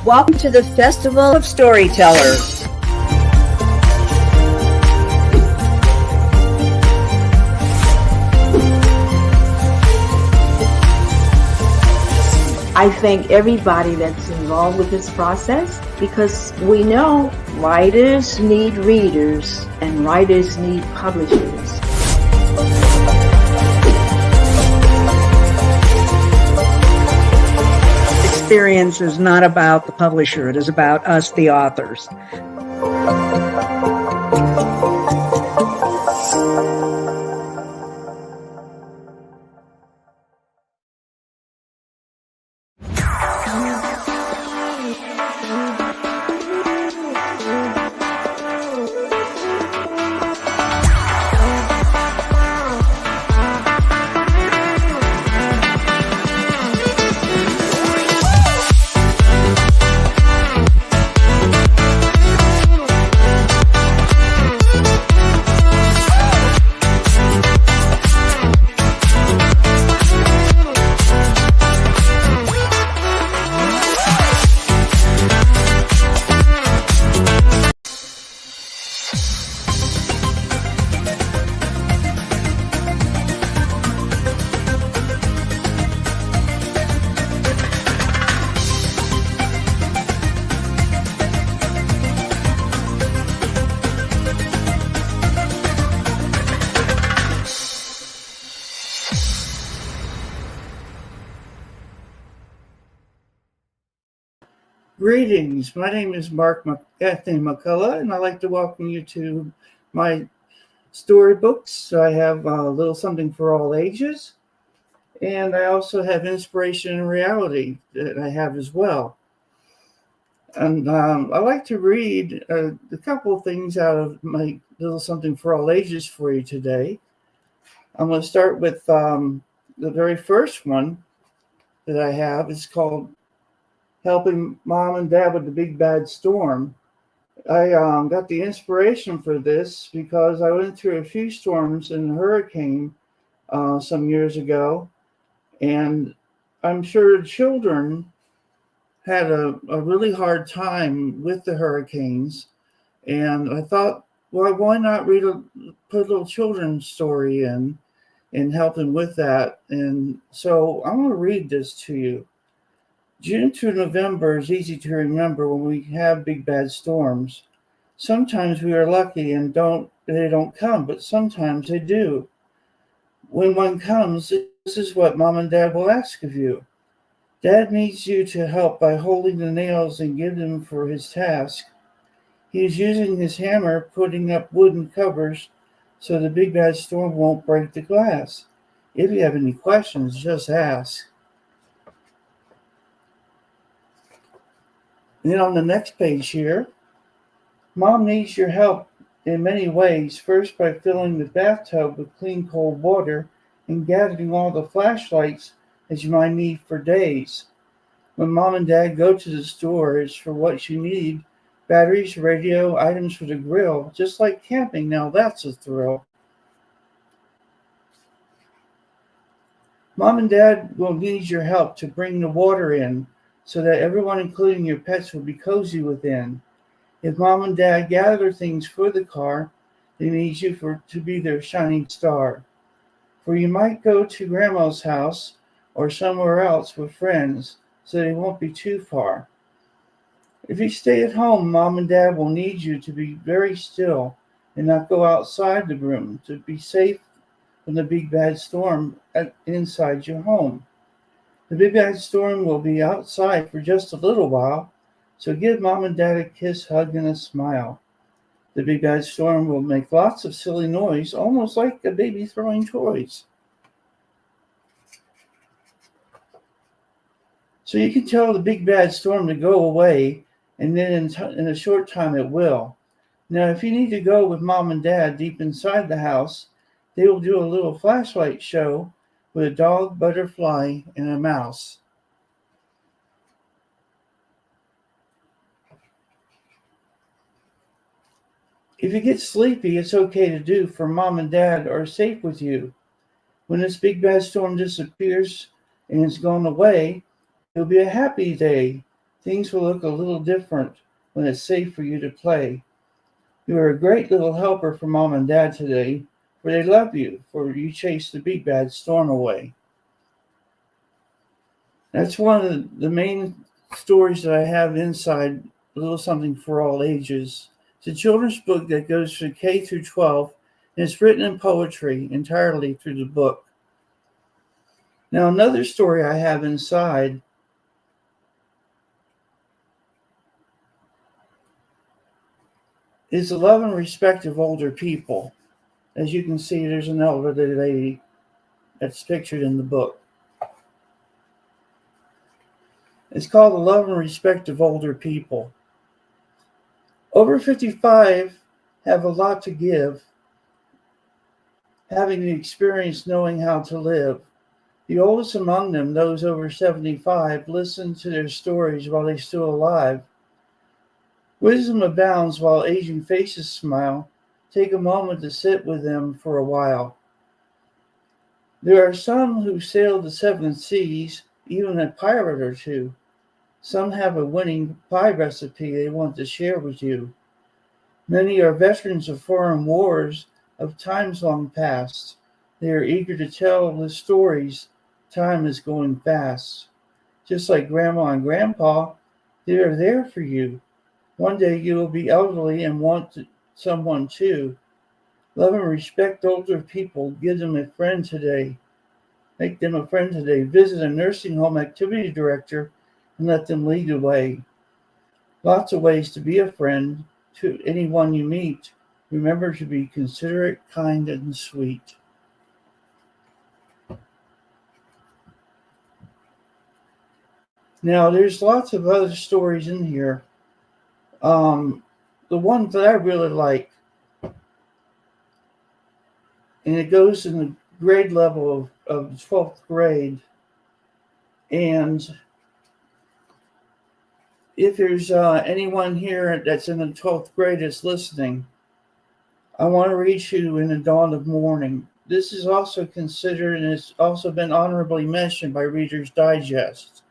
Welcome to the Festival of Storytellers. I thank everybody that's involved with this process because we know writers need readers and writers need publishers. Experience is not about the publisher, it is about us, the authors. Greetings. My name is Mccullogh, and I'd like to welcome you to my storybooks. So I have a little something for all ages, and I also have inspiration and reality that I have as well. And I like to read a couple of things out of my little something for all ages for you today. I'm going to start with the very first one that I have. It's called Helping Mom and Dad with the Big Bad Storm. I got the inspiration for this because I went through a few storms and a hurricane some years ago, and I'm sure children had a really hard time with the hurricanes, and I thought, well, why not put a little children's story in and help them with that? And so I'm going to read this to you. June to November is easy to remember when we have big bad storms. Sometimes we are lucky and they don't come, but sometimes they do. When one comes, this is what Mom and Dad will ask of you. Dad needs you to help by holding the nails and give them for his task. He is using his hammer, putting up wooden covers so the big bad storm won't break the glass. If you have any questions, just ask. And then on the next page here, Mom needs your help in many ways. First, by filling the bathtub with clean cold water and gathering all the flashlights that you might need for days. When Mom and Dad go to the store, it's for what you need: batteries, radio, items for the grill, just like camping. Now that's a thrill. Mom and Dad will need your help to bring the water in, so that everyone, including your pets, will be cozy within. If Mom and Dad gather things for the car, they need you to be their shining star. For you might go to Grandma's house or somewhere else with friends, so they won't be too far. If you stay at home, Mom and Dad will need you to be very still and not go outside the room to be safe from the big bad storm inside your home. The big bad storm will be outside for just a little while, so give Mom and Dad a kiss, hug, and a smile. The big bad storm will make lots of silly noise, almost like a baby throwing toys. So you can tell the big bad storm to go away, and then in a short time it will. Now, if you need to go with Mom and Dad deep inside the house, they will do a little flashlight show with a dog, butterfly, and a mouse. If you get sleepy, it's okay to do, for Mom and Dad are safe with you. When this big bad storm disappears and it's gone away, it'll be a happy day. Things will look a little different when it's safe for you to play. You are a great little helper for Mom and Dad today, for they love you, for you chased the big bad storm away. That's one of the main stories that I have inside A Little Something for All Ages. It's a children's book that goes from K through 12, and it's written in poetry entirely through the book. Now, another story I have inside is the love and respect of older people. As you can see, there's an elderly lady that's pictured in the book. It's called The Love and Respect of Older People. Over 55 have a lot to give, having the experience knowing how to live. The oldest among them, those over 75, listen to their stories while they're still alive. Wisdom abounds while aging faces smile. Take a moment to sit with them for a while. There are some who sailed the seven seas, even a pirate or two. Some have a winning pie recipe they want to share with you. Many are veterans of foreign wars of times long past. They are eager to tell the stories. Time is going fast. Just like Grandma and Grandpa, they are there for you. One day you will be elderly and want someone too. Love and respect older people. Give them a friend today. Make them a friend today. Visit a nursing home activity director and let them lead the way. Lots of ways to be a friend to anyone you meet. Remember to be considerate, kind, and sweet. Now, there's lots of other stories in here. The one that I really like, and it goes in the grade level of 12th grade, and if there's anyone here that's in the 12th grade that's listening, I want to read you In the Dawn of Morning. This is also considered, and it's also been honorably mentioned by Reader's Digest.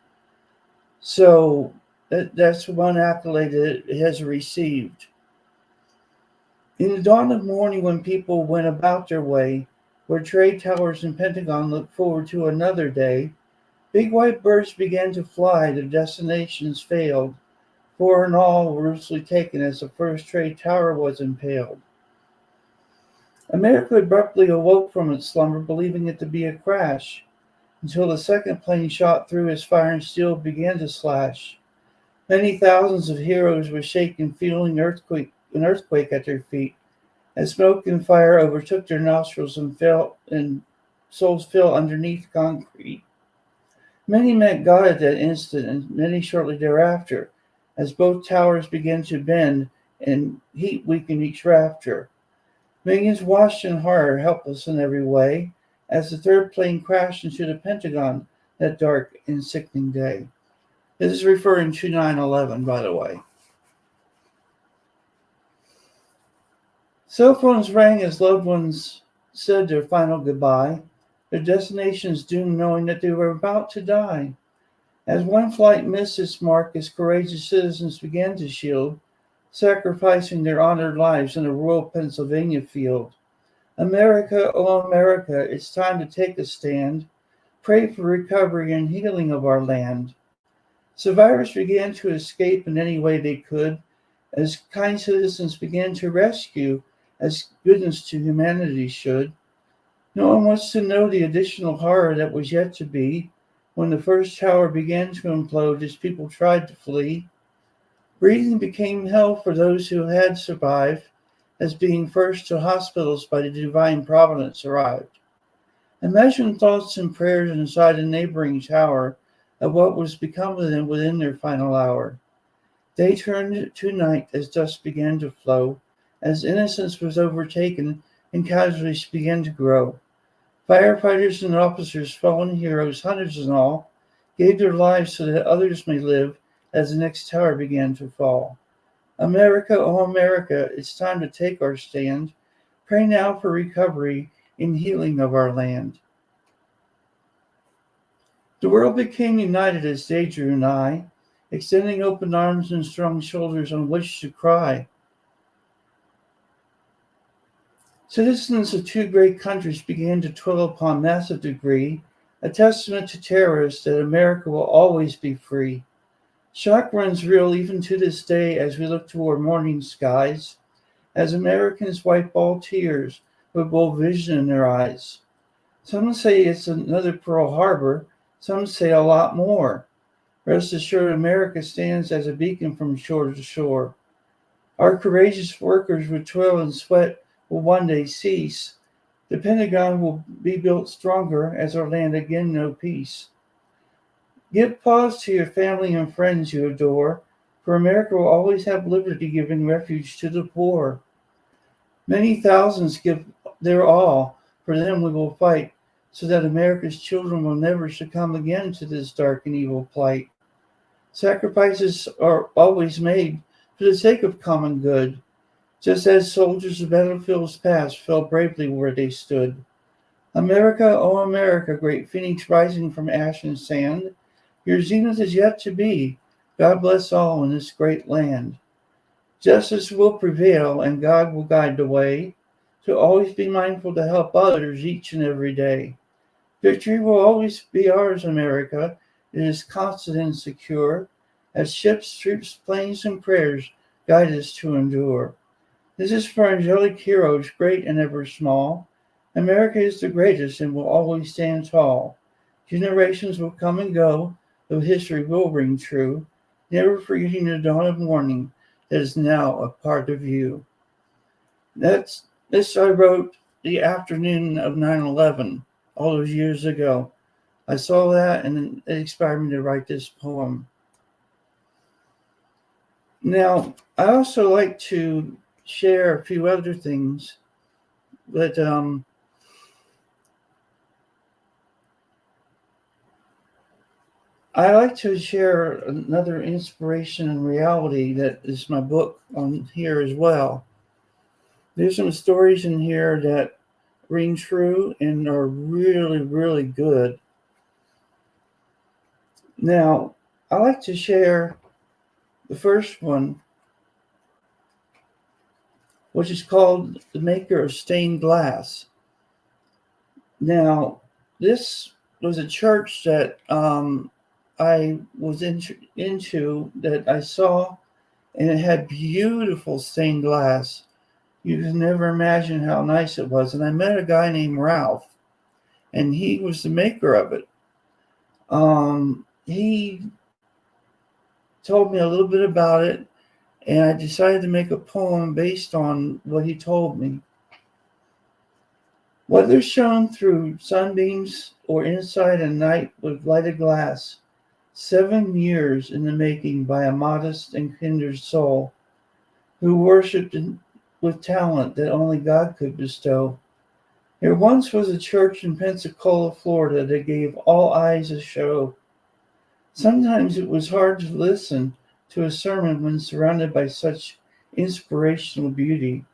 So that's one accolade that it has received. In the dawn of morning, when people went about their way, where trade towers and Pentagon looked forward to another day, big white birds began to fly, their destinations failed. 4 in all were ruthlessly taken as the first trade tower was impaled. America abruptly awoke from its slumber, believing it to be a crash, until the second plane shot through as fire and steel began to slash. Many thousands of heroes were shaken, feeling an earthquake at their feet, as smoke and fire overtook their nostrils and souls fell underneath concrete. Many met God at that instant, and many shortly thereafter, as both towers began to bend and heat weakened each rafter. Millions watched in horror, helpless in every way, as the third plane crashed into the Pentagon that dark and sickening day. This is referring to 9/11, by the way. Cell phones rang as loved ones said their final goodbye, their destinations doomed knowing that they were about to die. As one flight missed its mark, as courageous citizens began to shield, sacrificing their honored lives in a rural Pennsylvania field. America, oh America, it's time to take a stand. Pray for recovery and healing of our land. Survivors began to escape in any way they could, as kind citizens began to rescue, as goodness to humanity should. No one wants to know the additional horror that was yet to be when the first tower began to implode as people tried to flee. Breathing became hell for those who had survived, as being first to hospitals by the divine providence arrived. Imagine thoughts and prayers inside a neighboring tower of what was become of them within their final hour. Day turned to night as dust began to flow, as innocence was overtaken and casualties began to grow. Firefighters and officers, fallen heroes, hundreds in all, gave their lives so that others may live as the next tower began to fall. America, oh America, it's time to take our stand. Pray now for recovery and healing of our land. The world became united as day drew nigh, extending open arms and strong shoulders on which to cry. Citizens of two great countries began to toil upon massive degree, a testament to terrorists that America will always be free. Shock runs real even to this day as we look toward morning skies, as Americans wipe all tears with bold vision in their eyes. Some say it's another Pearl Harbor, some say a lot more. Rest assured, America stands as a beacon from shore to shore. Our courageous workers with toil and sweat will one day cease. The Pentagon will be built stronger as our land again know peace. Give pause to your family and friends you adore, for America will always have liberty giving refuge to the poor. Many thousands give their all, for them we will fight, so that America's children will never succumb again to this dark and evil plight. Sacrifices are always made for the sake of common good, just as soldiers of battlefields past fell bravely where they stood. America, oh America, great phoenix rising from ash and sand, your zenith is yet to be. God bless all in this great land. Justice will prevail and God will guide the way, to always be mindful to help others each and every day. Victory will always be ours, America. It is constant and secure, as ships, troops, planes, and prayers guide us to endure. This is for angelic heroes, great and ever small. America is the greatest and will always stand tall. Generations will come and go, though history will ring true, never forgetting the dawn of morning that is now a part of you. This I wrote the afternoon of 9/11, all those years ago. I saw that and it inspired me to write this poem. Now, I also like to share a few other things, but I like to share another inspiration and reality that is my book on here as well. There's some stories in here that ring true and are really, really good. Now, I like to share the first one, which is called The Maker of Stained Glass. Now, this was a church that I was into that I saw, and it had beautiful stained glass. You can never imagine how nice it was. And I met a guy named Ralph, and he was the maker of it. He told me a little bit about it, and I decided to make a poem based on what he told me. Whether shown through sunbeams or inside a night with lighted glass, 7 years in the making by a modest and tender soul who worshipped with talent that only God could bestow. There once was a church in Pensacola, Florida that gave all eyes a show. Sometimes it was hard to listen to a sermon when surrounded by such inspirational beauty.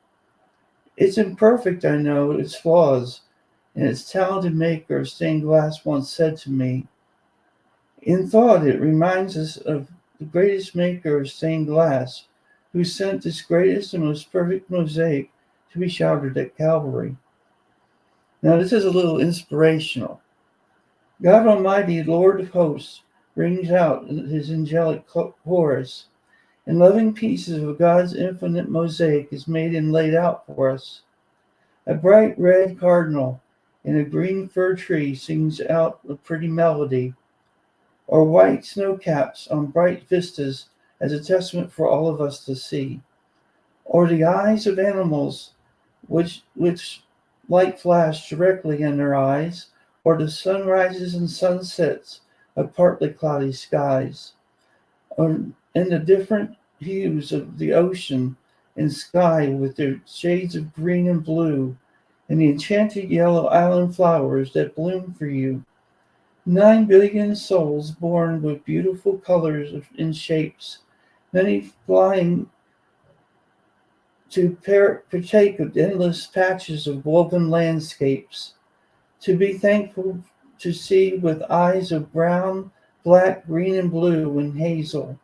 It's imperfect, I know, its flaws, and its talented maker of stained glass once said to me, in thought, it reminds us of the greatest maker of stained glass, who sent this greatest and most perfect mosaic to be shattered at Calvary. Now, this is a little inspirational. God Almighty, Lord of hosts, brings out his angelic chorus, and loving pieces of God's infinite mosaic is made and laid out for us. A bright red cardinal in a green fir tree sings out a pretty melody, or white snow caps on bright vistas as a testament for all of us to see, or the eyes of animals which light flash directly in their eyes, or the sunrises and sunsets of partly cloudy skies, or in the different hues of the ocean and sky with their shades of green and blue, and the enchanted yellow island flowers that bloom for you. 9 billion souls born with beautiful colors and shapes, many flying to partake of endless patches of woven landscapes, to be thankful to see with eyes of brown, black, green, and blue, and hazel,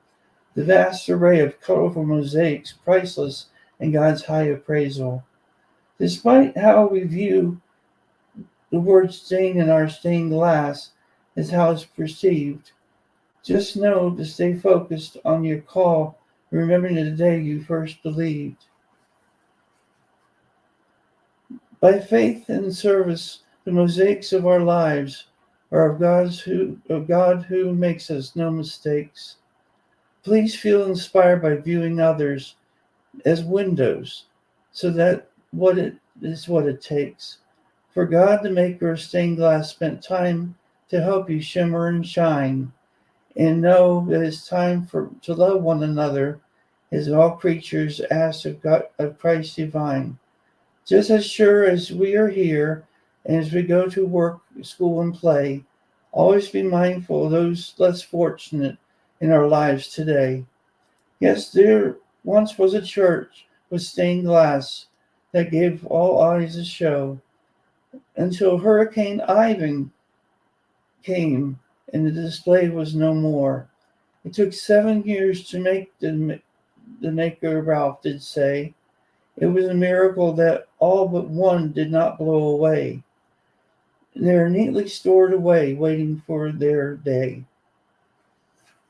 the vast array of colorful mosaics, priceless in God's high appraisal. Despite how we view the word stain in our stained glass is how it's perceived. Just know to stay focused on your call, remembering the day you first believed. By faith and service, the mosaics of our lives are of God who makes us no mistakes. Please feel inspired by viewing others as windows, so that what it takes. For God, the maker of stained glass, spent time to help you shimmer and shine, and know that it's time to love one another, as all creatures ask of Christ divine. Just as sure as we are here, and as we go to work, school, and play, always be mindful of those less fortunate in our lives today. Yes, there once was a church with stained glass that gave all eyes a show, until Hurricane Ivan came and the display was no more. It took 7 years to make the maker, Ralph did say. It was a miracle that all but one did not blow away. They're neatly stored away, waiting for their day.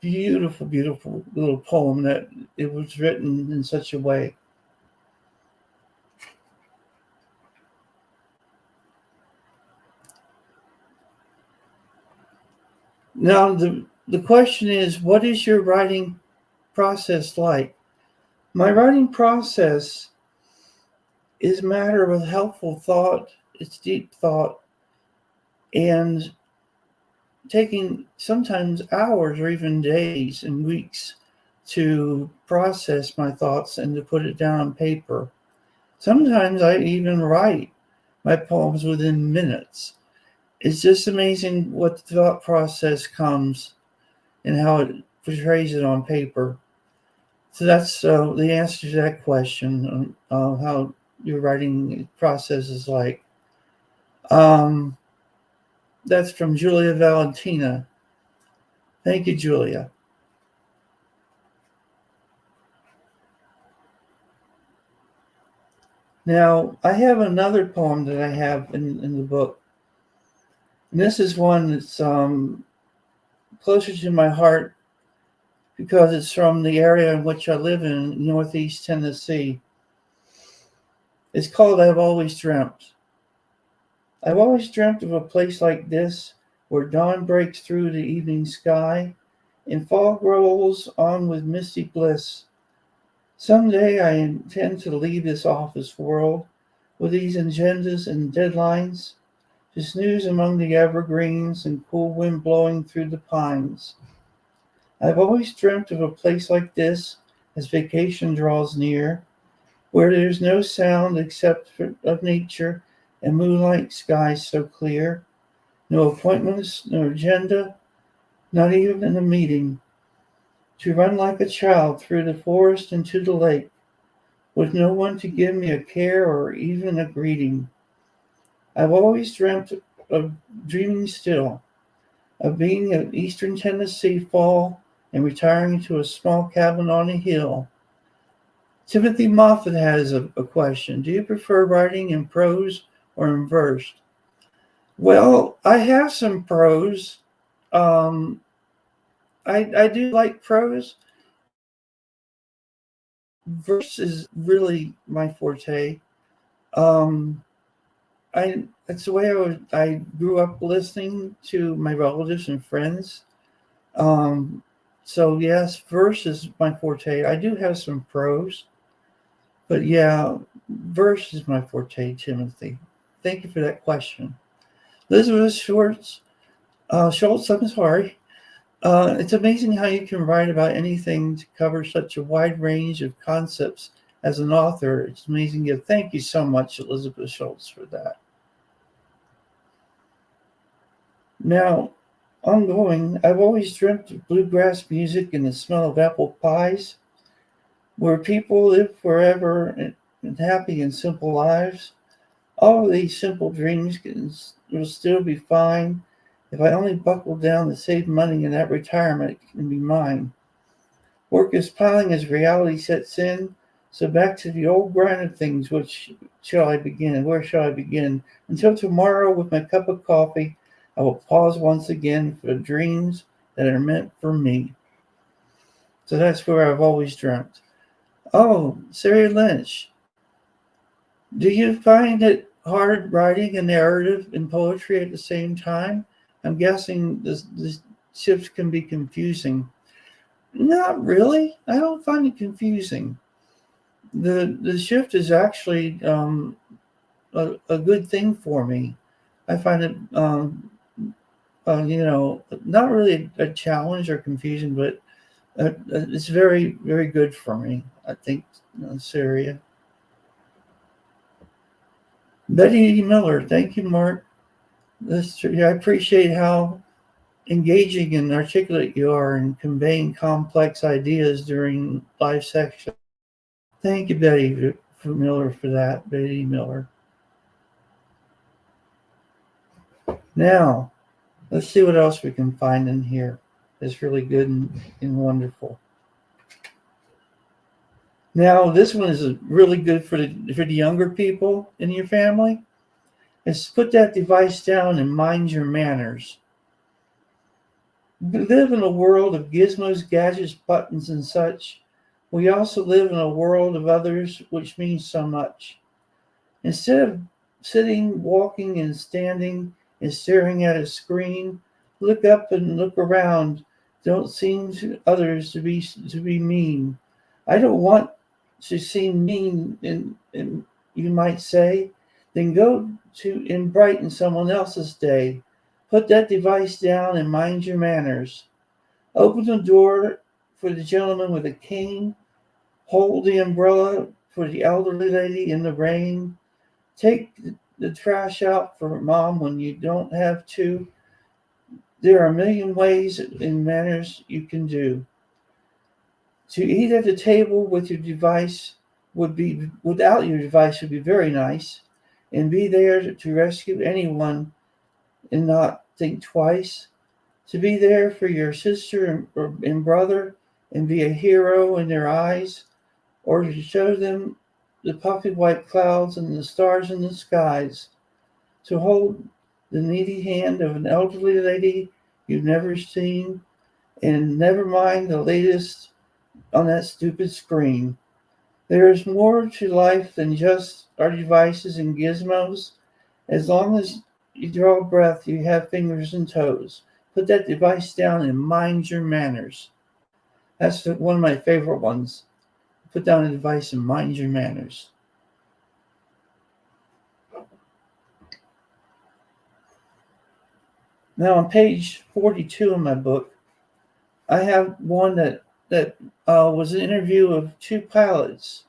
Beautiful, beautiful little poem that it was written in such a way. Now, the question is, what is your writing process like? My writing process is a matter of helpful thought, it's deep thought, and taking sometimes hours or even days and weeks to process my thoughts and to put it down on paper. Sometimes I even write my poems within minutes. It's just amazing what the thought process comes and how it portrays it on paper. So that's the answer to that question, how your writing process is like. That's from Julia Valentina. Thank you, Julia. Now, I have another poem that I have in the book. And this is one that's closer to my heart because it's from the area in which I live in, Northeast Tennessee. It's called I've Always Dreamt. I've always dreamt of a place like this where dawn breaks through the evening sky and fog rolls on with misty bliss. Someday I intend to leave this office world with these agendas and deadlines, to snooze among the evergreens and cool wind blowing through the pines. I've always dreamt of a place like this as vacation draws near, where there's no sound except of nature and moonlight skies so clear, no appointments, no agenda, not even a meeting, to run like a child through the forest and to the lake, with no one to give me a care or even a greeting. I've always dreamt of dreaming still, of being in eastern Tennessee fall and retiring to a small cabin on a hill. Timothy Moffat has a question. Do you prefer writing in prose or in verse? Well, I have some prose. I do like prose. Verse is really my forte. It's the way I grew up listening to my relatives and friends. So yes, verse is my forte. I do have some prose, but yeah, verse is my forte, Timothy. Thank you for that question. Elizabeth Schultz, I'm sorry. It's amazing how you can write about anything to cover such a wide range of concepts as an author. It's amazing. Thank you so much, Elizabeth Schultz, for that. Now, ongoing, I've always dreamt of bluegrass music and the smell of apple pies, where people live forever and happy and simple lives. All of these simple dreams will still be fine if I only buckle down to save money and that retirement can be mine. Work is piling as reality sets in. So back to the old grind of things. Which shall I begin? Where shall I begin? Until tomorrow, with my cup of coffee, I will pause once again for the dreams that are meant for me. So that's where I've always dreamt. Oh, Sarah Lynch, do you find it hard writing a narrative and poetry at the same time? I'm guessing the shifts can be confusing. Not really. I don't find it confusing. The shift is actually a good thing for me. I find it not really a challenge or confusing, but it's very, very good for me. I think, Syria. Betty Miller, thank you, Mark. I appreciate how engaging and articulate you are in conveying complex ideas during live section. Thank you, Betty Miller, for that. Betty Miller. Now, let's see what else we can find in here. It's really good and wonderful. Now, this one is really good for the younger people in your family. Is put that device down and mind your manners. We live in a world of gizmos, gadgets, buttons, and such. We also live in a world of others, which means so much. Instead of sitting, walking, and standing and staring at a screen, look up and look around. Don't seem to others to be mean. I don't want to seem mean, and you might say. Then go to and brighten someone else's day. Put that device down and mind your manners. Open the door for the gentleman with a cane. Hold the umbrella for the elderly lady in the rain. Take the trash out for mom when you don't have to. There are a million ways and manners you can do. To eat at the table with your device without your device would be very nice. And be there to rescue anyone and not think twice. To be there for your sister and brother and be a hero in their eyes, or to show them the puffy white clouds and the stars in the skies. To hold the needy hand of an elderly lady you've never seen, and never mind the latest on that stupid screen. There is more to life than just our devices and gizmos. As long as you draw a breath, you have fingers and toes. Put that device down and mind your manners. That's one of my favorite ones. Put down a device and mind your manners. Now on page 42 of my book, I have one that was an interview of two pilots.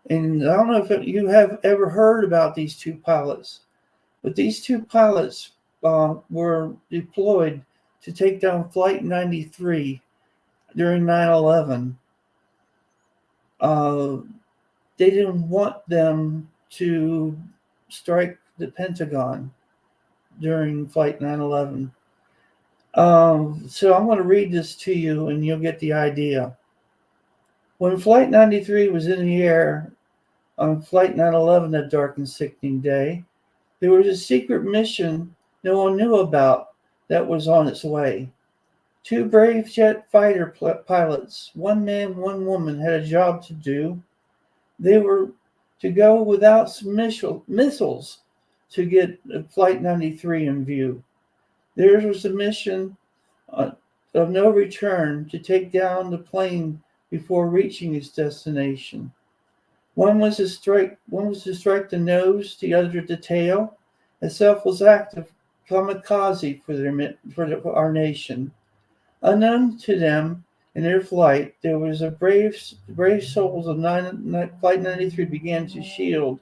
And I don't know if you have ever heard about these two pilots, but these two pilots were deployed to take down Flight 93 during 9/11. They didn't want them to strike the Pentagon during Flight 9/11. So I'm going to read this to you and you'll get the idea. When Flight 93 was in the air on Flight 9/11 that dark and sickening day, there was a secret mission no one knew about that was on its way. Two brave jet fighter pilots, one man, one woman, had a job to do. They were to go without missiles to get Flight 93 in view. Theirs was a mission of no return to take down the plane before reaching its destination. One was to strike the nose, the other the tail. A selfless act of kamikaze for our nation. Unknown to them in their flight, there was a brave souls of Flight 93 began to shield,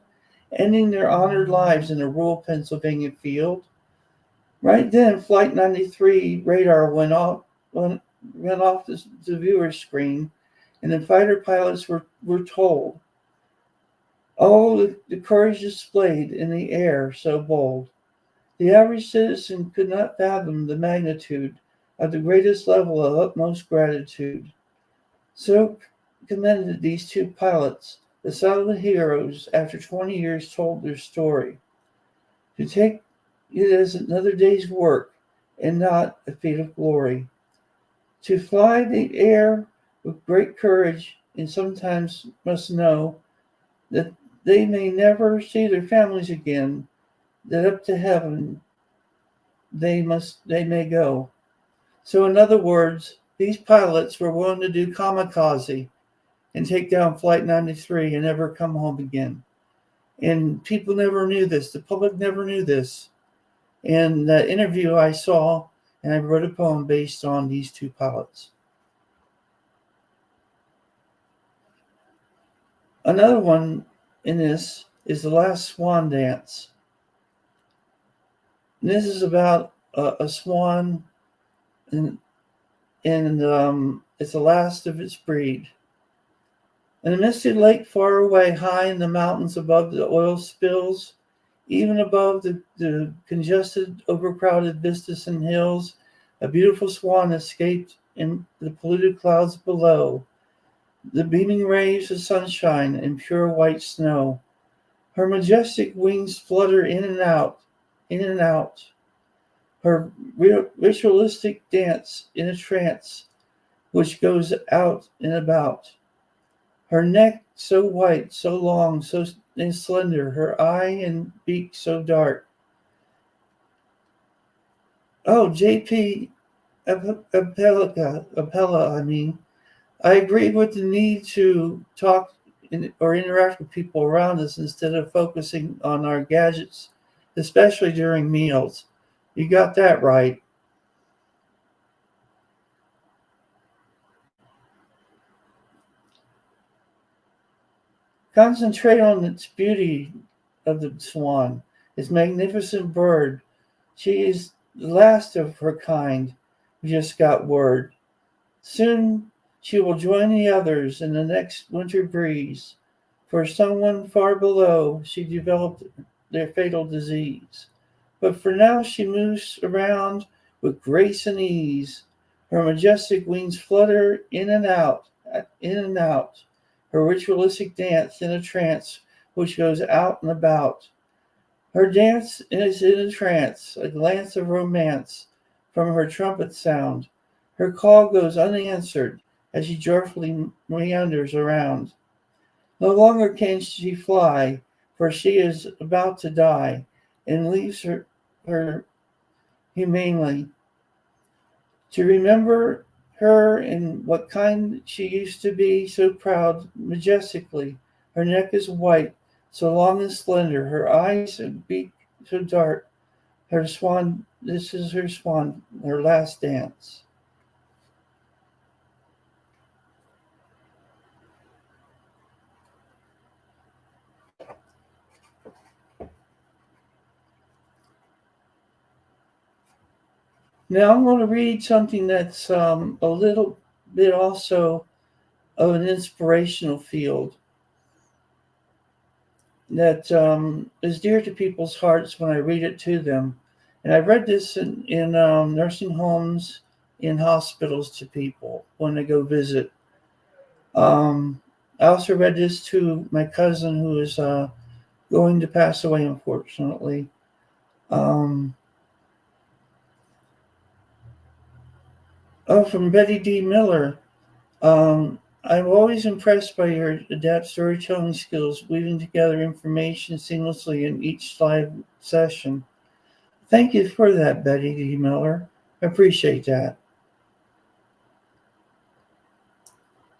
ending their honored lives in a rural Pennsylvania field. Right then, Flight 93 radar went off the viewer screen, and the fighter pilots were told. All the courage displayed in the air so bold. The average citizen could not fathom the magnitude of the greatest level of utmost gratitude. So commended these two pilots, the silent heroes, after 20 years told their story. To take it as another day's work and not a feat of glory. To fly the air with great courage and sometimes must know that they may never see their families again, that up to heaven they may go. So in other words, these pilots were willing to do kamikaze and take down Flight 93 and never come home again. And people never knew this. The public never knew this. And the interview I saw, and I wrote a poem based on these two pilots. Another one in this is The Last Swan Dance. And this is about a swan, and it's the last of its breed. In a misty lake far away, high in the mountains above the oil spills, even above the congested, overcrowded vistas and hills, a beautiful swan escaped in the polluted clouds below, the beaming rays of sunshine and pure white snow. Her majestic wings flutter in and out, in and out. Her ritualistic dance in a trance, which goes out and about. Her neck so white, so long, so and slender, her eye and beak so dark. Oh, J.P. Appella, I agree with the need to talk or interact with people around us instead of focusing on our gadgets, especially during meals. You got that right. Concentrate on its beauty of the swan, its magnificent bird. She is the last of her kind. We just got word. Soon she will join the others in the next winter breeze. For someone far below, she developed their fatal disease. But for now she moves around with grace and ease. Her majestic wings flutter in and out, in and out. Her ritualistic dance in a trance which goes out and about. Her dance is in a trance, a glance of romance from her trumpet sound. Her call goes unanswered as she joyfully meanders around. No longer can she fly, for she is about to die, and leaves her humanely. To remember her and what kind she used to be, so proud, majestically. Her neck is white, so long and slender, her eyes and beak so dark. Her swan, this is her swan, her last dance. Now I'm going to read something that's a little bit also of an inspirational field that is dear to people's hearts when I read it to them. And I read this in nursing homes, in hospitals to people when they go visit. I also read this to my cousin who is going to pass away, unfortunately. From Betty D. Miller. I'm always impressed by your adept storytelling skills, weaving together information seamlessly in each live session. Thank you for that, Betty D. Miller. I appreciate that.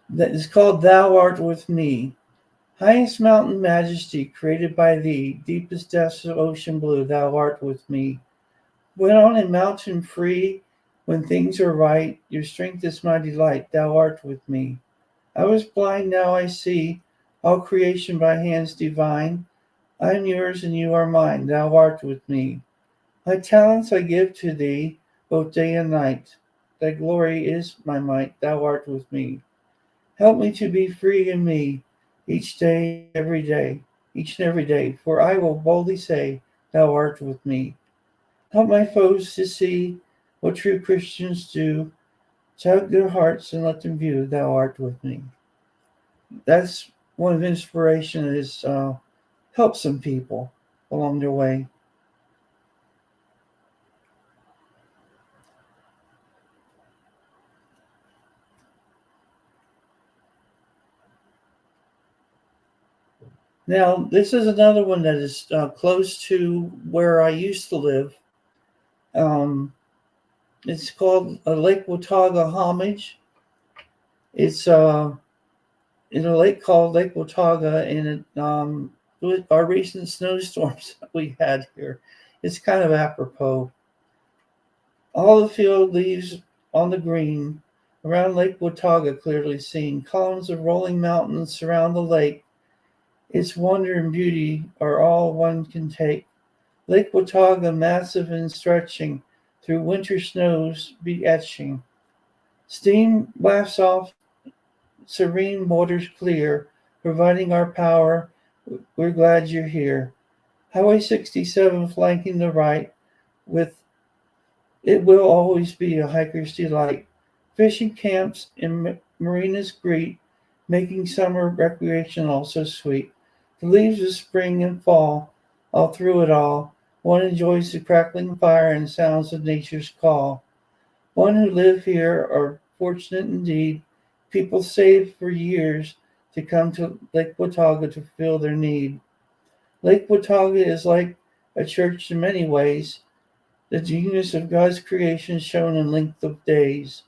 That is called Thou Art With Me. Highest mountain majesty created by thee, deepest depths of ocean blue, thou art with me. Went on in mountain free, when things are right, your strength is my delight, thou art with me. I was blind, now I see, all creation by hands divine. I am yours and you are mine, thou art with me. My talents I give to thee, both day and night. Thy glory is my might, thou art with me. Help me to be free in me, each and every day, for I will boldly say, thou art with me. Help my foes to see what true Christians do, Tug their hearts and let them view thou art with me. That's one of inspiration is help some people along their way. Now, this is another one that is close to where I used to live. It's called a Lake Watauga Homage. It's in a lake called Lake Watauga, and with our recent snowstorms that we had here, it's kind of apropos. All the field leaves on the green around Lake Watauga clearly seen. Columns of rolling mountains surround the lake. Its wonder and beauty are all one can take. Lake Watauga, massive and stretching, through winter snows be etching. Steam wafts off, serene waters clear, providing our power. We're glad you're here. Highway 67 flanking the right, with it will always be a hiker's delight. Fishing camps and marinas greet, making summer recreation also sweet. The leaves of spring and fall, all through it all, one enjoys the crackling fire and sounds of nature's call. One who live here are fortunate indeed. People save for years to come to Lake Watauga to fulfill their need. Lake Watauga is like a church in many ways, the genius of God's creation shown in length of days.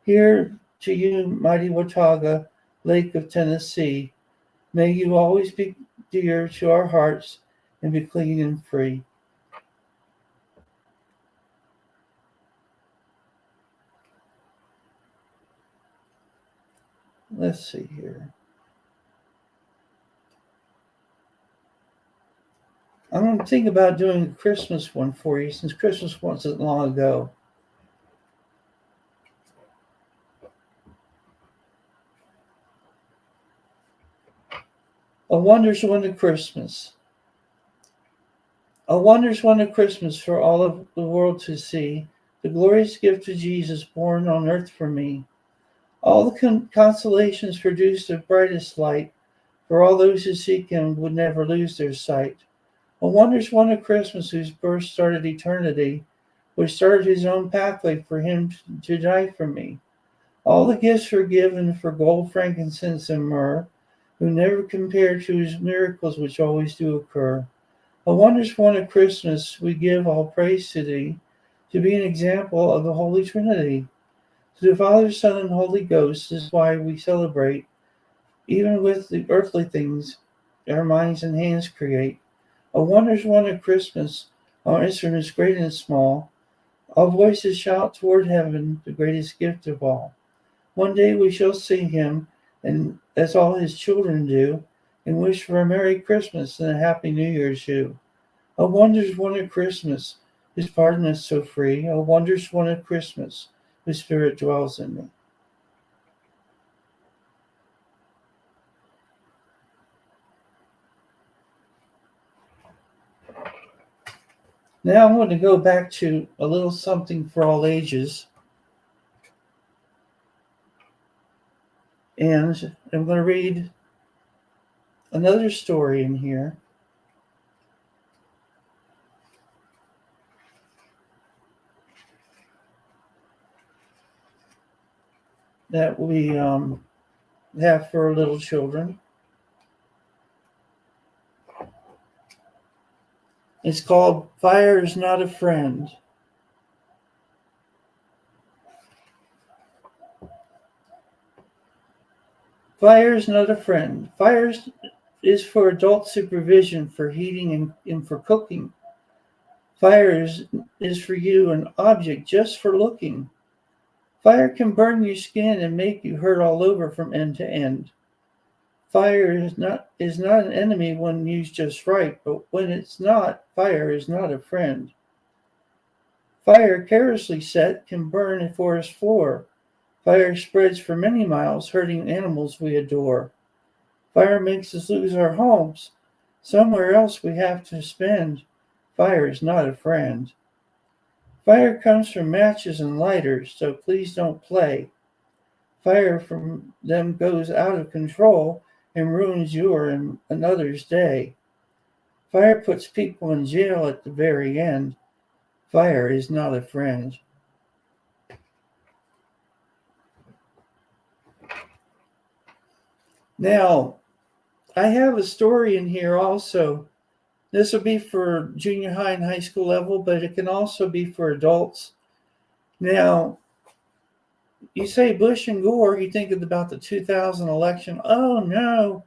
Here to you, mighty Watauga, Lake of Tennessee, may you always be dear to our hearts and be clean and free. Let's see here. I'm going to think about doing a Christmas one for you since Christmas wasn't long ago. A wondrous one of Christmas. A wondrous one of Christmas for all of the world to see. The glorious gift of Jesus born on earth for me. All the constellations produce the brightest light. For all those who seek him would never lose their sight. A wondrous one of Christmas whose birth started eternity, which started his own pathway for him to die for me. All the gifts were given for gold, frankincense, and myrrh, who never compare to his miracles which always do occur. A wondrous one of Christmas, we give all praise to thee, to be an example of the Holy Trinity. To the Father, Son, and Holy Ghost is why we celebrate, even with the earthly things our minds and hands create. A wondrous one of Christmas, our instruments great and small, all voices shout toward heaven, the greatest gift of all. One day we shall see him, and as all his children do, and wish for a Merry Christmas and a Happy New Year too. A wondrous one of Christmas, whose pardon is so free. A wondrous one of Christmas, whose spirit dwells in me. Now I'm going to go back to a little something for all ages. And I'm going to read another story in here. That we have for little children. It's called Fire is Not a Friend. Fire is not a friend. Fire is for adult supervision, for heating and for cooking. Fire is for you an object just for looking. Fire can burn your skin and make you hurt all over from end to end. Fire is not an enemy when used just right, but when it's not, fire is not a friend. Fire carelessly set can burn a forest floor. Fire spreads for many miles, hurting animals we adore. Fire makes us lose our homes. Somewhere else we have to spend. Fire is not a friend. Fire comes from matches and lighters, so please don't play. Fire from them goes out of control and ruins your and another's day. Fire puts people in jail at the very end. Fire is not a friend. Now, I have a story in here also. This will be for junior high and high school level, but it can also be for adults. Now, you say Bush and Gore, you think about the 2000 election. Oh no,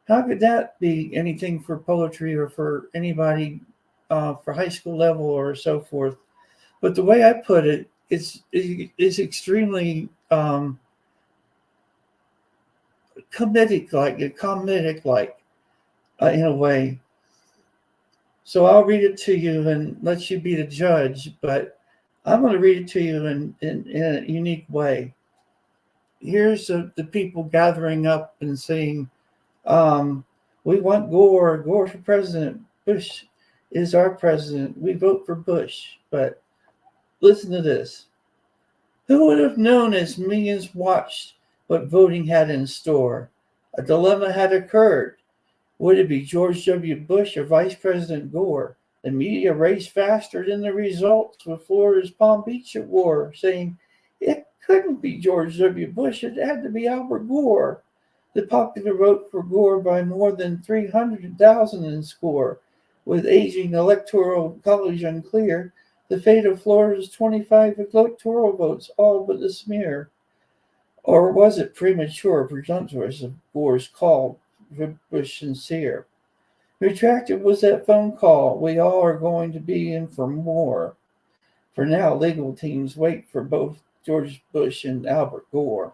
how could that be anything for poetry or for anybody for high school level or so forth? But the way I put it, is extremely comedic like in a way. So I'll read it to you and let you be the judge, but I'm going to read it to you in a unique way. Here's the people gathering up and saying, we want Gore for president. Bush is our president. We vote for Bush. But listen to this. Who would have known as millions watched what voting had in store? A dilemma had occurred. Would it be George W. Bush or Vice President Gore? The media raced faster than the results with Florida's Palm Beach at war, saying it couldn't be George W. Bush, it had to be Albert Gore. The popular vote for Gore by more than 300,000 in score. With aging electoral college unclear, the fate of Florida's 25 electoral votes all but a smear. Or was it premature, presumptuous of Gore's call for Bush sincere? Retracted was that phone call. We all are going to be in for more. For now, legal teams wait for both George Bush and Albert Gore.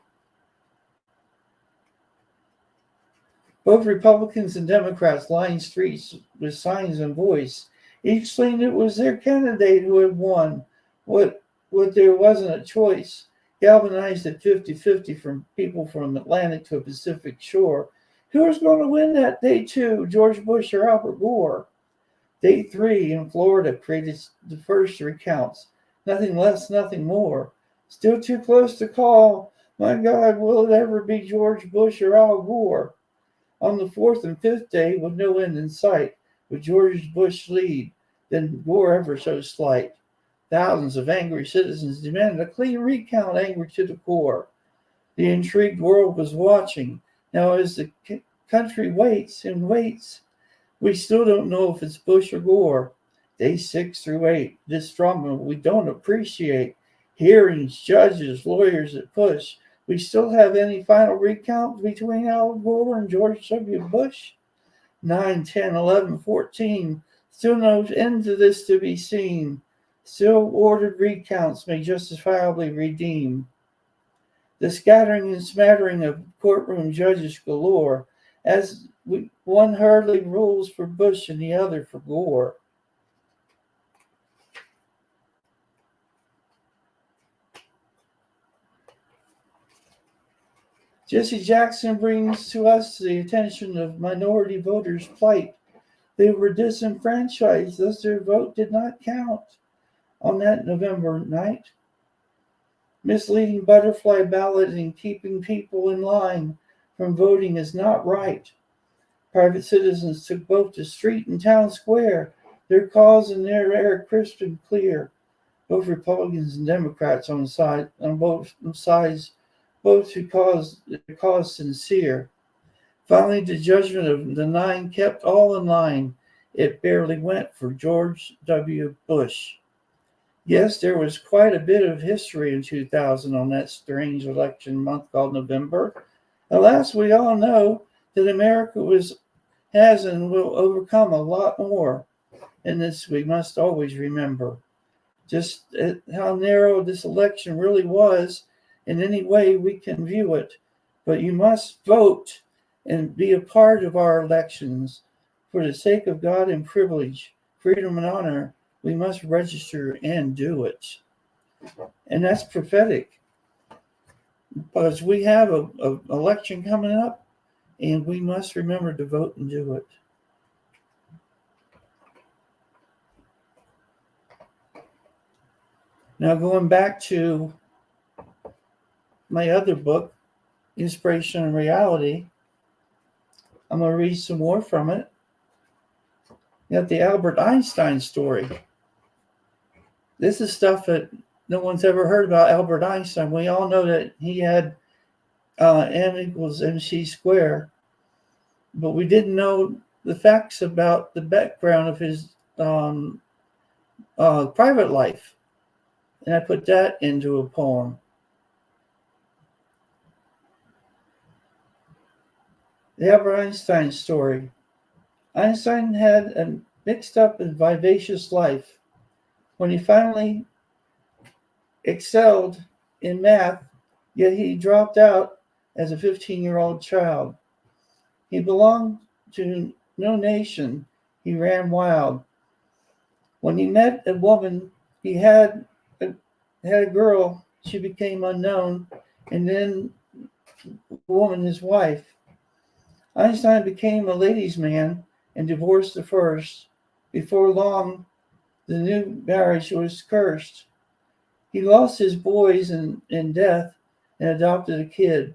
Both Republicans and Democrats lined streets with signs and voice, each saying it was their candidate who had won. What there wasn't a choice, galvanized at 50-50 from people from Atlantic to Pacific shore. Who was going to win that day two, George Bush or Albert Gore? Day 3 in Florida created the first recounts. Nothing less, nothing more. Still too close to call. My God, will it ever be George Bush or Al Gore? On the 4th and 5th day, with no end in sight, with George Bush lead, then Gore ever so slight. Thousands of angry citizens demanded a clean recount, angry to the core. The intrigued world was watching. Now, as the country waits and waits, we still don't know if it's Bush or Gore. Day 6 through 8, this drama we don't appreciate. Hearings, judges, lawyers that push. We still have any final recount between Al Gore and George W. Bush? 9, 10, 11, 14. Still no end to this to be seen. Still ordered recounts may justifiably redeem. The scattering and smattering of courtroom judges galore, as one hurriedly rules for Bush and the other for Gore. Jesse Jackson brings to us the attention of minority voters' plight. They were disenfranchised, thus their vote did not count on that November night. Misleading butterfly balloting, keeping people in line from voting is not right. Private citizens took both the street and town square, their cause and their air crisp and clear. Both Republicans and Democrats on both sides, both who caused the cause sincere. Finally, the judgment of the 9 kept all in line. It barely went for George W. Bush. Yes, there was quite a bit of history in 2000 on that strange election month called November. Alas, we all know that America has and will overcome a lot more. And this we must always remember. Just how narrow this election really was in any way we can view it. But you must vote and be a part of our elections. For the sake of God and privilege, freedom and honor, we must register and do it. And that's prophetic. Because we have an election coming up, and we must remember to vote and do it. Now, going back to my other book, Inspiration and Reality, I'm going to read some more from it. You got the Albert Einstein story. This is stuff that no one's ever heard about Albert Einstein. We all know that he had M equals MC squared, but we didn't know the facts about the background of his private life. And I put that into a poem. The Albert Einstein story. Einstein had a mixed up and vivacious life. When he finally excelled in math, yet he dropped out as a 15-year-old child. He belonged to no nation. He ran wild. When he met a woman, he had a girl. She became unknown, and then the woman, his wife. Einstein became a ladies' man and divorced the first. Before long, the new marriage was cursed. He lost his boys in death and adopted a kid.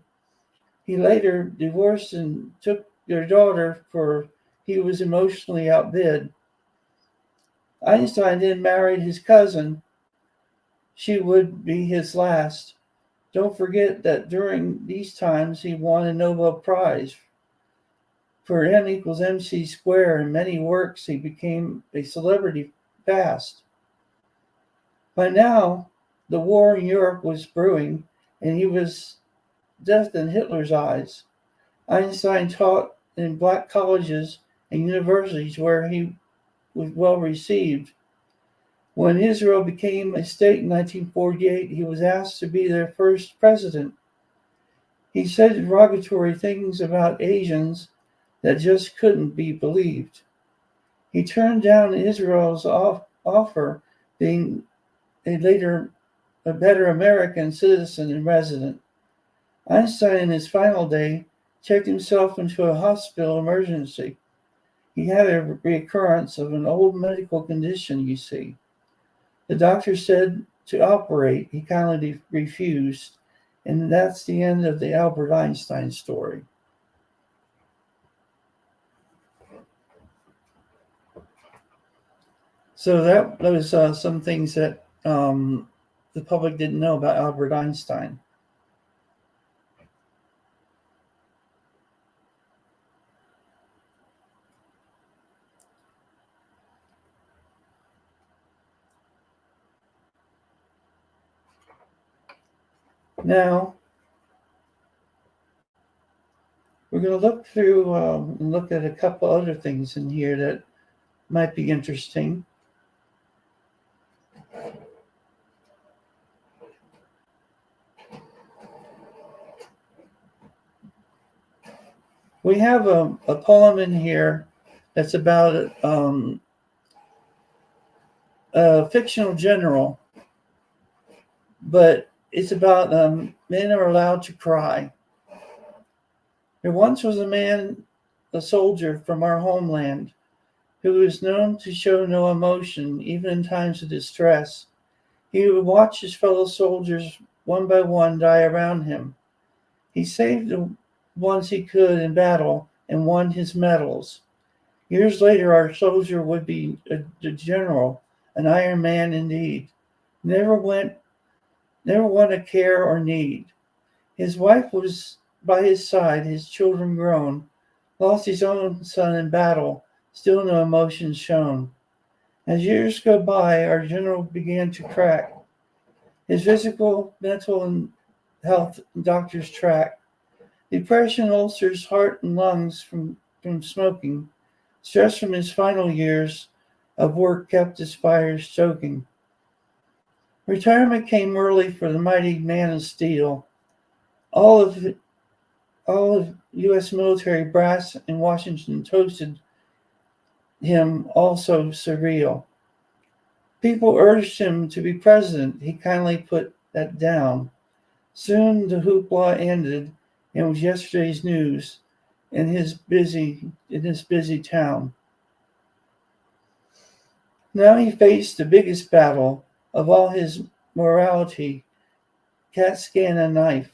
He later divorced and took their daughter, for he was emotionally outbid. Einstein then married his cousin. She would be his last. Don't forget that during these times he won a Nobel Prize. For M equals MC squared and many works, he became a celebrity fast. By now, the war in Europe was brewing, and he was death in Hitler's eyes. Einstein taught in black colleges and universities where he was well received. When Israel became a state in 1948, he was asked to be their first president. He said derogatory things about Asians that just couldn't be believed. He turned down Israel's offer, being a better American citizen and resident. Einstein, in his final day, checked himself into a hospital emergency. He had a recurrence of an old medical condition, you see. The doctor said to operate. He kindly refused. And that's the end of the Albert Einstein story. So that was some things that the public didn't know about Albert Einstein. Now, we're going to look through and look at a couple other things in here that might be interesting. We have a poem in here that's about a fictional general, but it's about men are allowed to cry. There once was a soldier from our homeland, who was known to show no emotion, even in times of distress. He would watch his fellow soldiers one by one die around him. He saved the ones he could in battle and won his medals. Years later, our soldier would be a general, an Iron Man indeed. Never won a care or need. His wife was by his side, his children grown. Lost his own son in battle, still no emotion shown. As years go by, our general began to crack. His physical, mental, and health doctors track. Depression, ulcers, heart, and lungs from smoking. Stress from his final years of work kept his fires choking. Retirement came early for the mighty man of steel. All of U.S. military brass in Washington toasted him, also surreal. People urged him to be president. He kindly put that down. Soon the hoopla ended and was yesterday's news in this busy town. Now he faced the biggest battle of all his mortality, CAT scan and knife.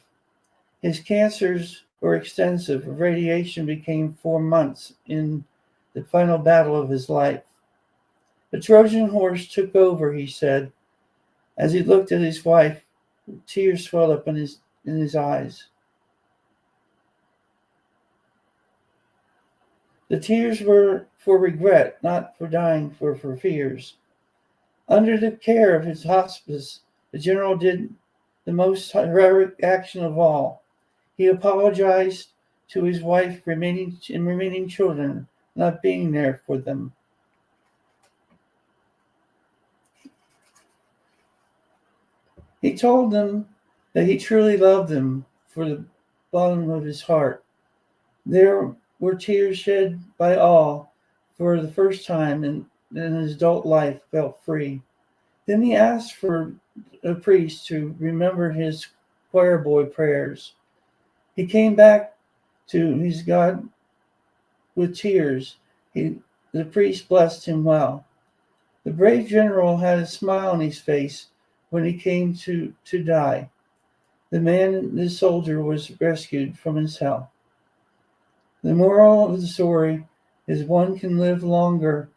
His cancers were extensive. Radiation became 4 months in the final battle of his life. The Trojan horse took over, he said. As he looked at his wife, tears swelled up in his eyes. The tears were for regret, not for dying, for fears. Under the care of his hospice, the general did the most heroic action of all. He apologized to his wife and remaining children, not being there for them. He told them that he truly loved them for the bottom of his heart. There were tears shed by all for the first time in his adult life felt free. Then he asked for a priest to remember his choir boy prayers. He came back to his God with tears. The priest blessed him well. The brave general had a smile on his face when he came to die. The soldier was rescued from his hell. The moral of the story is one can live longer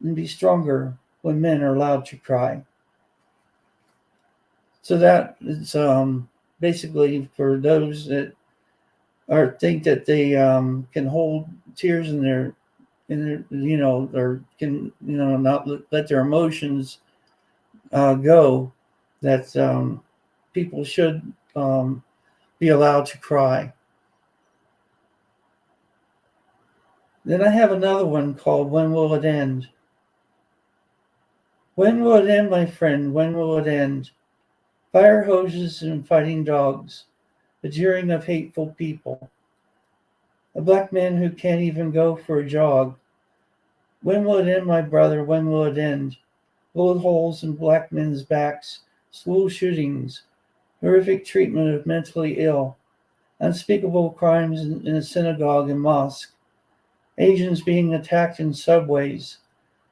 and be stronger when men are allowed to cry. So that is basically for those that think that they can hold tears in their or can not let their emotions go. That people should be allowed to cry. Then I have another one called When Will It End? When will it end, my friend? When will it end? Fire hoses and fighting dogs, the jeering of hateful people, a black man who can't even go for a jog. When will it end, my brother? When will it end? Bullet holes in black men's backs, school shootings, horrific treatment of mentally ill, unspeakable crimes in a synagogue and mosque, Asians being attacked in subways,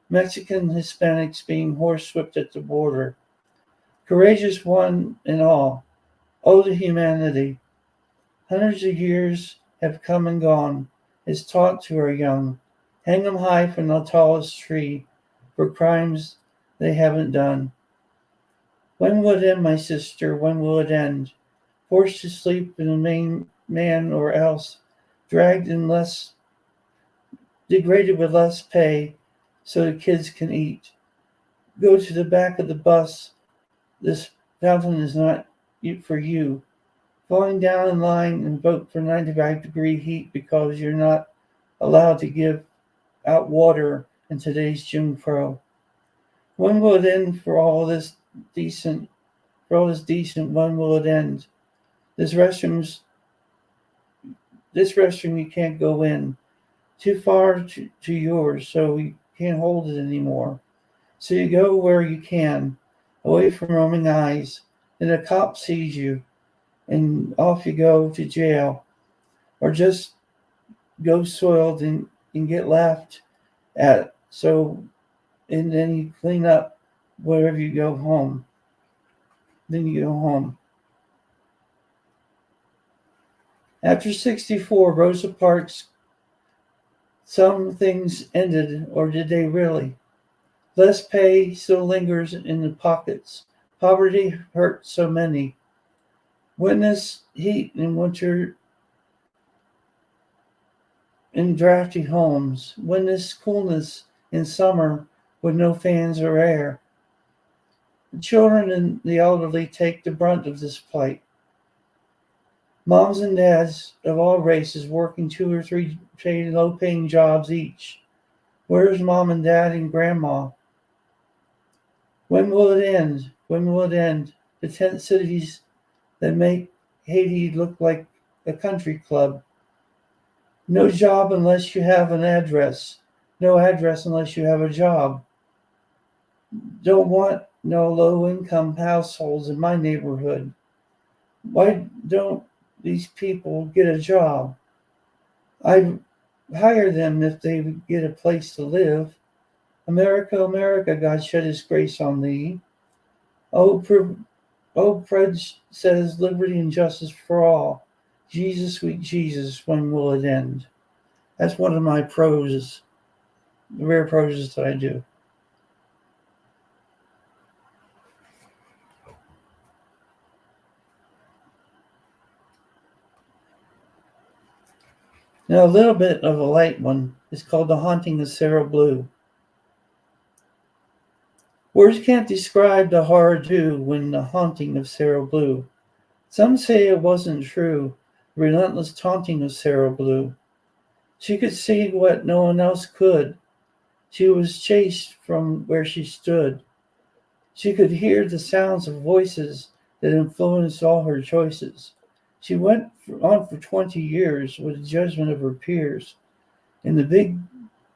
Mexican Hispanics being horsewhipped at the border. Courageous one and all, oh to humanity. Hundreds of years have come and gone, is taught to our young. Hang them high from the tallest tree for crimes they haven't done. When will it end, my sister? When will it end? Forced to sleep in a main man or else, dragged in less, degraded with less pay so the kids can eat. Go to the back of the bus. This fountain is not for you. Falling down in line and vote for 95-degree heat because you're not allowed to give out water in today's Jim Crow. When will it end for all this decent? When will it end? This restroom you can't go in. Too far to yours, so you can't hold it anymore. So you go where you can, away from roaming eyes. Then a cop sees you, and off you go to jail, or just go soiled and get laughed at. And then you clean up wherever you go home. Then you go home. After 64, Rosa Parks, some things ended, or did they really? Less pay still lingers in the pockets. Poverty hurts so many. Witness heat in winter in drafty homes. Witness coolness in summer with no fans or air. The children and the elderly take the brunt of this plight. Moms and dads of all races working 2 or 3 low-paying jobs each. Where's mom and dad and grandma? When will it end? When will it end? The tent cities that make Haiti look like a country club. No job unless you have an address. No address unless you have a job. Don't want no low-income households in my neighborhood. Why don't these people get a job? I'd hire them if they would get a place to live. America, America, God shed his grace on thee. Old Pridge says liberty and justice for all. Jesus, sweet Jesus, when will it end? That's one of my proses, the rare proses that I do. Now, a little bit of a light one is called The Haunting of Sarah Blue. Words can't describe the horror due when the haunting of Sarah Blue. Some say it wasn't true, the relentless taunting of Sarah Blue. She could see what no one else could. She was chased from where she stood. She could hear the sounds of voices that influenced all her choices. She went on for 20 years with the judgment of her peers in the big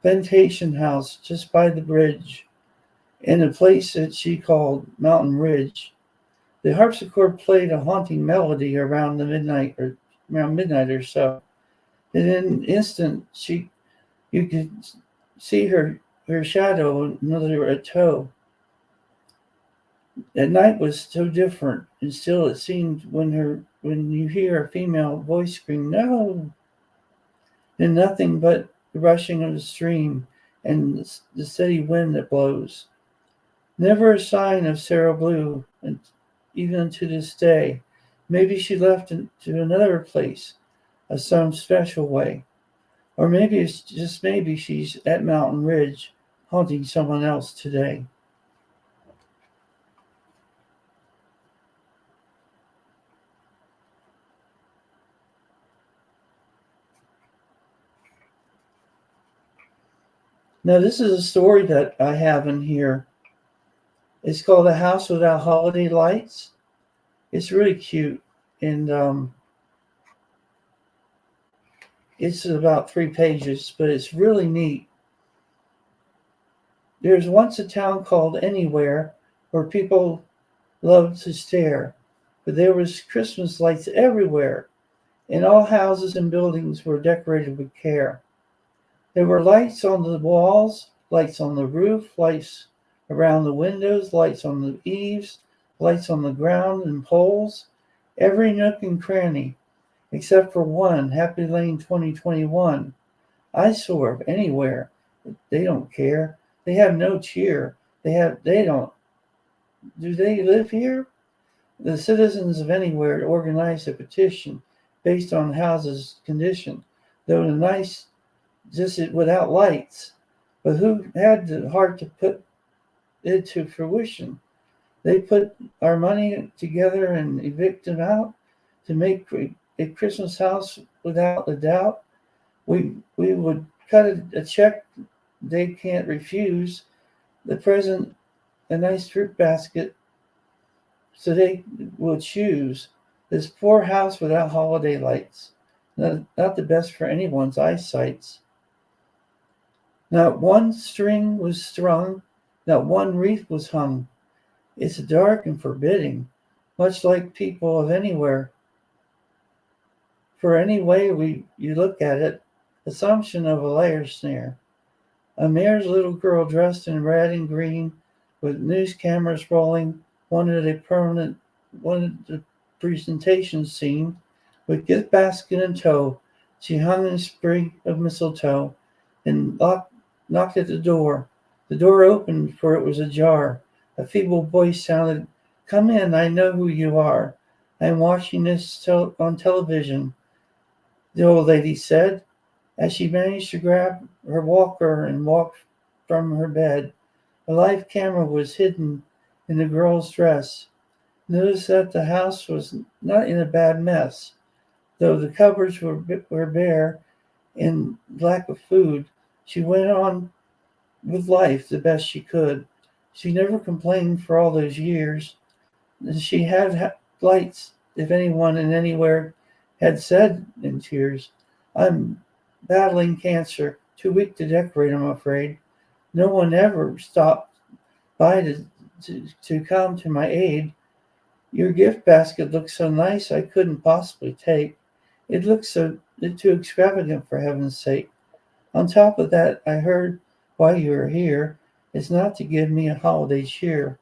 plantation house just by the bridge, in a place that she called Mountain Ridge. The harpsichord played a haunting melody around midnight or so. And in an instant, you could see her shadow another a toe. At night was so different, and still it seemed when you hear a female voice scream, "No!" and nothing but the rushing of the stream and the steady wind that blows. Never a sign of Sarah Blue, and even to this day. Maybe she left to another place, some special way. Or maybe it's just maybe she's at Mountain Ridge, haunting someone else today. Now, this is a story that I have in here. It's called A House Without Holiday Lights. It's really cute, and it's about 3 pages, but it's really neat. There's once a town called Anywhere where people loved to stare, but there was Christmas lights everywhere, and all houses and buildings were decorated with care. There were lights on the walls, lights on the roof, lights around the windows, lights on the eaves, lights on the ground and poles, every nook and cranny, except for one, Happy Lane 2021. Eyesore of Anywhere. They don't care. They have no cheer. They don't. Do they live here? The citizens of Anywhere organized a petition based on the house's condition, though the nice, just without lights. But who had the heart to put it to fruition? They put our money together and evict them out to make a Christmas house without a doubt. We would cut a check they can't refuse. The present, a nice fruit basket, so they will choose this poor house without holiday lights. Not the best for anyone's eyesights. Not one string was strung, not one wreath was hung. It's dark and forbidding, much like people of Anywhere. For any way you look at it, assumption of a liar snare. A mayor's little girl dressed in red and green, with news cameras rolling, wanted the presentation scene, with gift basket in tow. She hung a sprig of mistletoe and knocked at the door. The door opened, for it was ajar. A feeble voice sounded, "Come in, I know who you are. I am watching this on television," the old lady said, as she managed to grab her walker and walk from her bed. A live camera was hidden in the girl's dress. Notice that the house was not in a bad mess, though the cupboards were bare and lack of food. She went on with life the best she could. She never complained for all those years. She had lights, if anyone in Anywhere had said in tears, "I'm battling cancer, too weak to decorate, I'm afraid." No one ever stopped by to come to my aid. Your gift basket looks so nice I couldn't possibly take. It looks too extravagant, for heaven's sake. On top of that, I heard why you are here. It's not to give me a holiday cheer.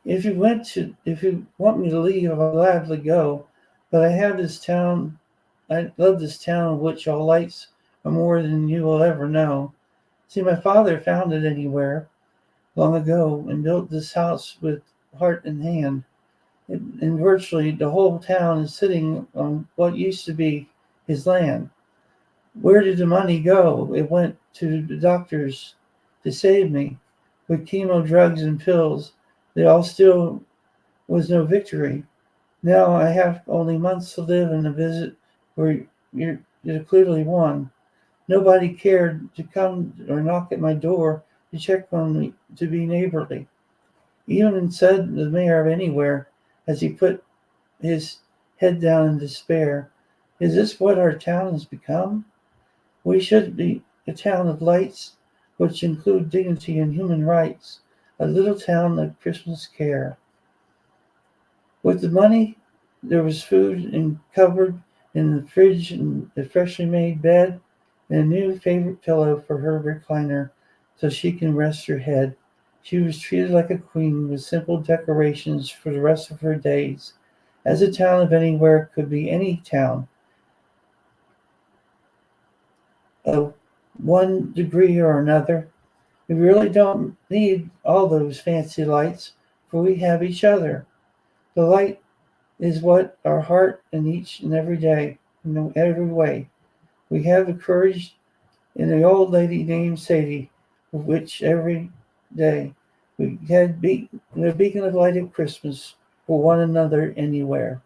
If you want me to leave, I'll gladly go. But I love this town of which all lights are more than you will ever know. See, my father founded Anywhere long ago and built this house with heart and hand. And virtually the whole town is sitting on what used to be his land. Where did the money go? It went to the doctors to save me. With chemo, drugs, and pills, there all still was no victory. Now I have only months to live and a visit where you're clearly won. Nobody cared to come or knock at my door to check on me, to be neighborly. Even said the mayor of Anywhere as he put his head down in despair, is this what our town has become? We should be a town of lights, which include dignity and human rights, a little town of Christmas care. With the money, there was food and cupboard in the fridge and a freshly made bed and a new favorite pillow for her recliner so she can rest her head. She was treated like a queen with simple decorations for the rest of her days. As a town of Anywhere could be any town of one degree or another. We really don't need all those fancy lights, for we have each other. The light is what our heart in each and every day, in every way. We have the courage in the old lady named Sadie, of which every day we had the beacon of light at Christmas for one another anywhere.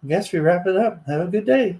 I guess we wrap it up. Have a good day.